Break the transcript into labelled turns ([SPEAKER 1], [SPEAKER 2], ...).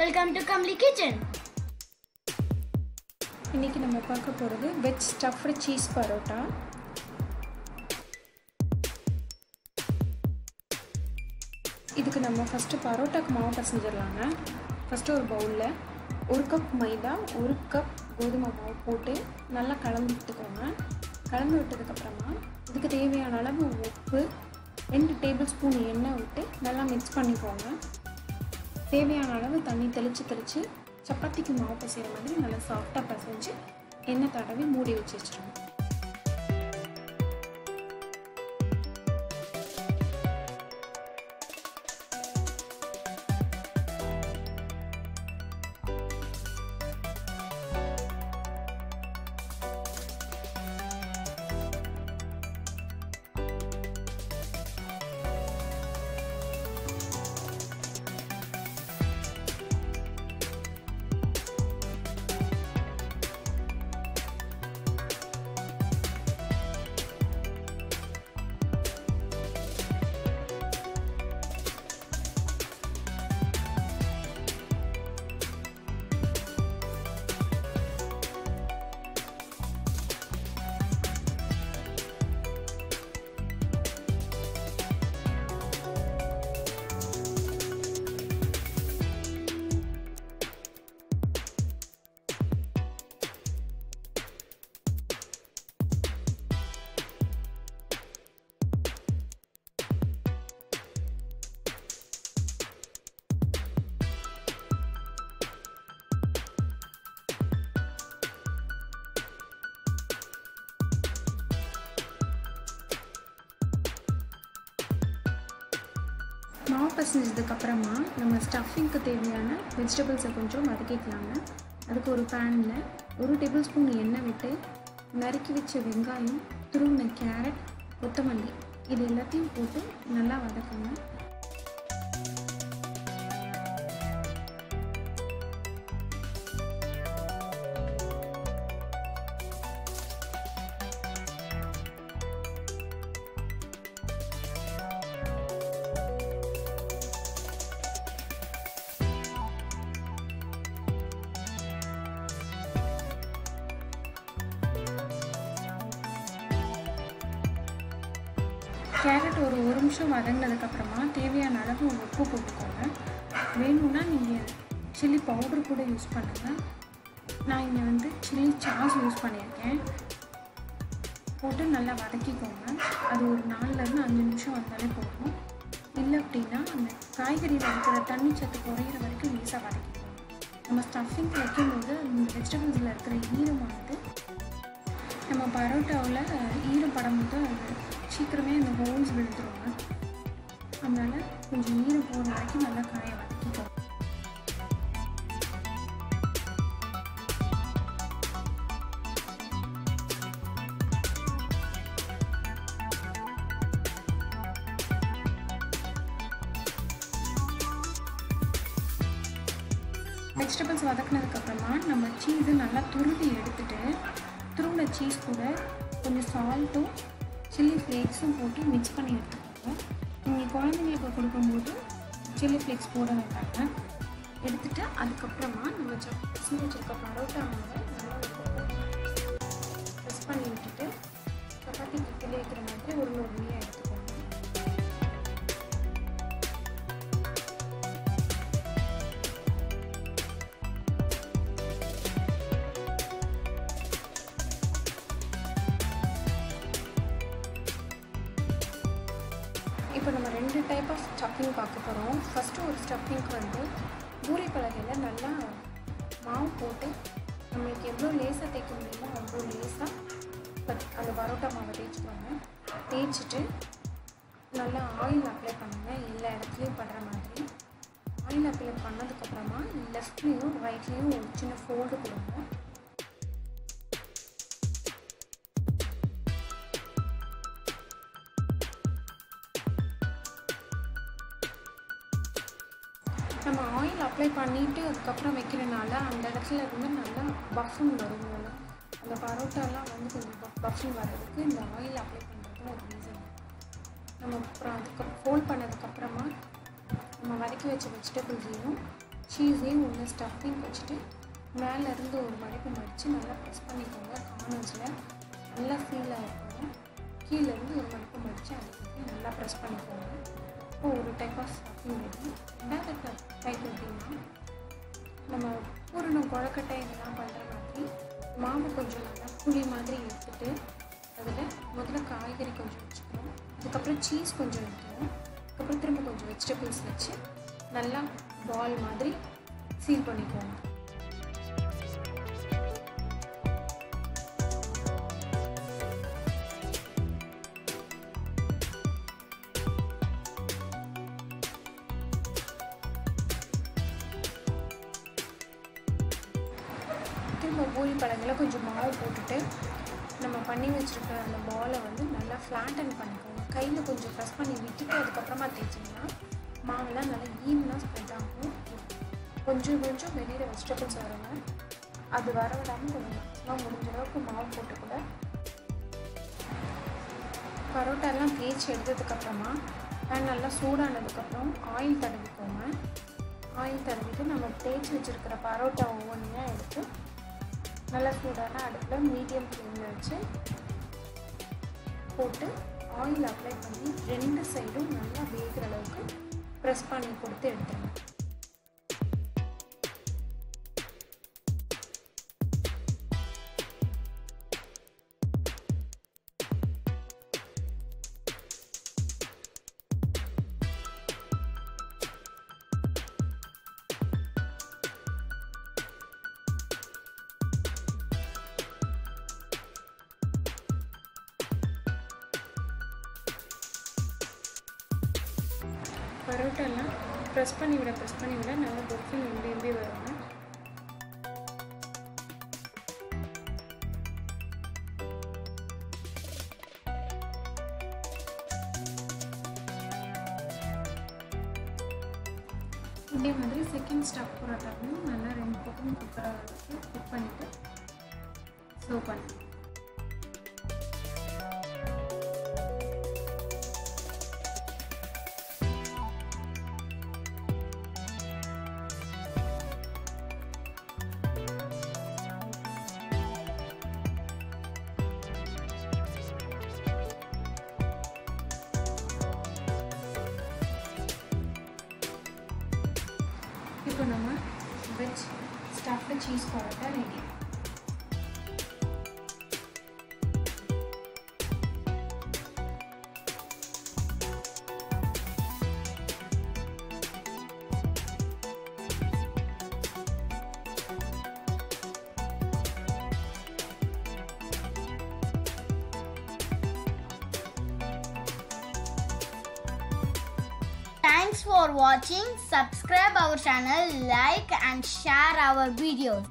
[SPEAKER 1] Welcome to Kamali Kitchen.
[SPEAKER 2] இன்னைக்கு நம்ம பார்க்க போறது வெஜ் ஸ்டஃப்டு சீஸ் பரோட்டா. இதுக்கு நம்ம ஃபர்ஸ்ட் பரோட்டாக்கு மாவு பிசைஞ்சிரலாங்க. ஃபர்ஸ்ட் ஒரு பவுல்ல 1 கப் மைதா 1 கப் கோதுமை மாவு போட்டு நல்லா கலந்து விட்டுக்கோங்க. கலந்து விட்டதுக்கு அப்புறமா இதுக்கு தேவையான அளவு உப்பு 2 டேபிள் ஸ்பூன் எண்ணெய் விட்டு நல்லா மிக்ஸ் பண்ணிக்கோங்க. தேவையான அளவு தண்ணி தெளிச்சு சப்பாத்திக்கு மாவு பிசைகிற மாதிரி நல்லா சாஃப்டாக பிசைஞ்சு எண்ணெய் தடவி மூடி வச்சு வச்சுருங்க. மாவு பிசைஞ்சதுக்கப்புறமா நம்ம ஸ்டஃபிங்க்கு தேவையான வெஜிடபிள்ஸை கொஞ்சம் வதக்கிக்கலாங்க. அதுக்கு ஒரு பேனில் 1 டேபிள் ஸ்பூன் எண்ணெய் விட்டு நறுக்கி வச்ச வெங்காயம், துருவின கேரட், கொத்தமல்லி இது எல்லாத்தையும் போட்டு நல்லா வதக்குங்க. கேரட் ஒரு நிமிஷம் வதங்கினதுக்கப்புறமா தேவையான அளவு உப்பு போட்டுக்கோங்க. வேணும்னா நீங்கள் சில்லி பவுடர் கூட யூஸ் பண்ணுங்கள். நான் இங்கே சில்லி சாஸ் யூஸ் பண்ணியிருக்கேன். போட்டு நல்லா வதக்கிக்கோங்க. அது ஒரு 4லேருந்து 5 நிமிஷம் வந்தாலே போதும். இல்லை அப்படின்னா அந்த காய்கறியில் இருக்கிற தண்ணி சத்து குறையிற வரைக்கும் ஈஸியாக வதக்கிக்கோங்க. நம்ம ஸ்டஃபிங் வைக்கும்போது இந்த வெஜிடபிள்ஸில் இருக்கிற ஈரமானது நம்ம பரோட்டாவில் ஈரப்படம் போது அது சீக்கிரமே அந்த ஹோல்ஸ் விழுந்துருவாங்க. அதனால் கொஞ்சம் ஈரம் போகிற வரைக்கும் நல்லா காய வதக்கிக்கோங்க. வெஜிடபிள்ஸ் வதக்கினதுக்கப்புறமா நம்ம சீஸை நல்லா துருவி எடுத்துகிட்டு துருவின சீஸ் கூட கொஞ்சம் சால்ட்டும் சில்லி ஃப்ளேக்ஸும் போட்டு மிக்ஸ் பண்ணி எடுத்துக்கோங்க. நீங்கள் குழந்தைங்களுக்கு கொடுக்கும்போது சில்லி ஃப்ளேக்ஸ் போட வேண்டாங்க. எடுத்துகிட்டு அதுக்கப்புறமா நம்ம பிசைஞ்சு வச்சுருக்க பரோட்டா மாவை நல்லா ப்ரெஸ் பண்ணி விட்டுட்டு சப்பாத்தி கிட்டில் வைக்கிற மாதிரி ஒரு நொடியாக எடுத்துக்கோங்க. இப்போ நம்ம 2 டைப் ஆஃப் ஸ்டஃபிங் பார்க்க போகிறோம். ஃபஸ்ட்டு ஒரு ஸ்டஃபிங்க்கு பூரி பலகையில் நல்லா மாவு போட்டு நம்மளுக்கு எவ்வளோ லேசாக தேய்க்க முடியுமோ அவ்வளோ லேசாக அந்த பரோட்டா மாவை தேய்ச்சிக்கோங்க. தேய்ச்சிட்டு நல்லா ஆயில் அப்ளை பண்ணுங்கள். எல்லா இடத்துலையும் படுற மாதிரி ஆயில் அப்ளை பண்ணதுக்கப்புறமா லெஃப்ட்லேயும் ரைட்லேயும் ஒரு சின்ன ஃபோல்டு கொடுங்க. நம்ம ஆயில் அப்ளை பண்ணிவிட்டு அதுக்கப்புறம் வைக்கிறனால அந்த இடத்துல நல்லா பஃபன் வரும். அந்த பரோட்டாலாம் கொஞ்சம் பஃபன் வர்றதுக்கு இந்த ஆயில் அப்ளை பண்ணுறது ஒரு ரீசன். நம்ம அப்புறம் அதுக்கு ஃபோல்ட் பண்ணதுக்கப்புறமா நம்ம வதக்கி வச்ச வெஜிடபிள்ஸையும் சீஸையும் உள்ள ஸ்டஃபிங் வச்சுட்டு மேலேருந்து ஒரு மடிப்பு மடித்து நல்லா ப்ரெஸ் பண்ணிக்கோங்க. கார்னர்ஸில் நல்லா ஃபீல் ஆகிருக்கோங்க. கீழேருந்து ஒரு மடிப்பு மடித்து அதுக்கு நல்லா ப்ரெஸ் பண்ணிக்கோங்க. இப்போ ஒரு டைப் ஆஃப் ஸ்டஃபிங் ரெடி. ரெண்டாவது டைப் எப்படின்னா, நம்ம பூரணம் கொழக்கட்டை இதெல்லாம் பண்ணுற மாதிரி மாவு கொஞ்சம் நல்லா புளி மாதிரி எடுத்துகிட்டு அதில் முதல்ல காய்கறி கொஞ்சம் வச்சுக்கணும். அதுக்கப்புறம் சீஸ் கொஞ்சம் எடுத்துக்கணும். அதுக்கப்புறம் திரும்ப கொஞ்சம் வெஜிடபிள்ஸ் வச்சு நல்லா பால் மாதிரி சீல் பண்ணிக்கோங்க. திரும்ப பூரி பழங்களில் கொஞ்சம் மாவு போட்டுட்டு நம்ம பண்ணி வச்சுருக்க அந்த பாலை வந்து நல்லா ஃப்ளாட்டன் பண்ணிக்கோங்க. கையில் கொஞ்சம் ப்ரெஸ் பண்ணி விட்டுட்டு அதுக்கப்புறமா தேய்ச்சிங்கன்னா மாவெல்லாம் நல்லா ஈவனாக ஸ்ப்ரெட் ஆகும். கொஞ்சம் கொஞ்சம் வெளியில் வெஜிடபிள்ஸ் வருங்க. அது வர விடாமல் கொஞ்சம் மேக்ஸிமம் முடிஞ்ச அளவுக்கு மாவு போட்டு கூட பரோட்டாலாம் தேய்ச்சி எடுத்ததுக்கப்புறமா பேன் நல்லா சூடானதுக்கப்புறம் ஆயில் தடவிக்கோங்க. ஆயில் தடவிட்டு நம்ம தேய்ச்சி வச்சுருக்கிற பரோட்டா ஒவ்வொன்றையாக எடுத்து நல்லா சூடான அடுப்பில் மீடியம் ஃப்ளேமில் வச்சு போட்டு ஆயில் அப்ளை பண்ணி 2 சைடும் நல்லா வேகிற அளவுக்கு ப்ரெஸ் பண்ணி கொடுத்து எடுத்துருங்க. பரோட்டாலாம் ப்ரெஸ் பண்ணி விட நல்லா பொஃபில் எம்பி வருங்க. இதே மாதிரி செகண்ட் ஸ்டஃப் பரோட்டாவும் நல்லா 2 பக்கமும் குக்கரை வச்சு குக் பண்ணிவிட்டு சர்வ் பண்ணுங்க. இப்போ நம்ம veg stuffed cheese parotta ready.
[SPEAKER 1] Thanks for watching. Subscribe our channel, like and share our videos.